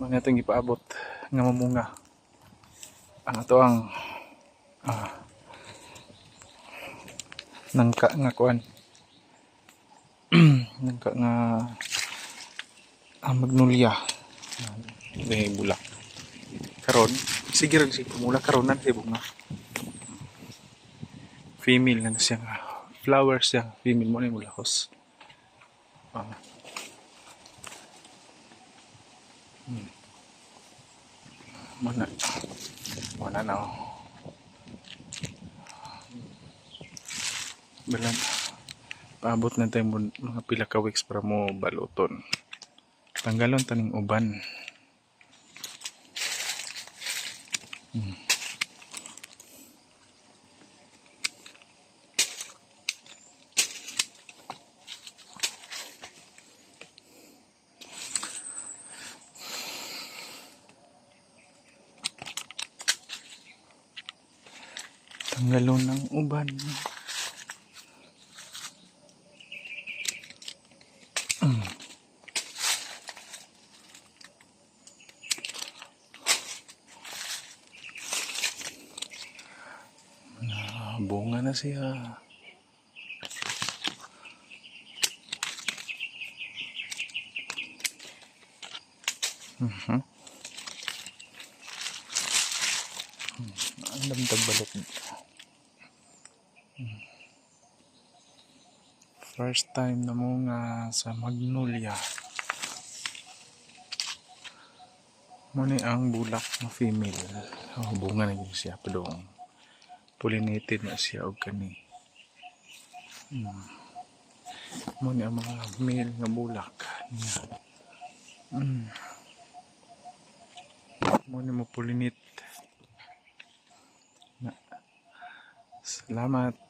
Mga itong ipaabot nga mamunga. Ang ato ang nangka nga kuan. Nangka nga magnolia. May bulak. Karon, sige rin si pumula karon na si bunga. Female na siya nga. Flowers siya. Female mo na yung mulakos. Mana na oh. Balan. Paabot na tayo mga pila ka weeks para mo baluton. Tanggalon taning uban. Tanggalon ng uban. Bunga na siya. Ang damdag balot. First time na munga sa magnolia. Muna ang bulak na female. Bunga na yun siya. Padong pollinated na siya o kani. Muna ang mga male nga bulak. Muna mo pollinate. Salamat.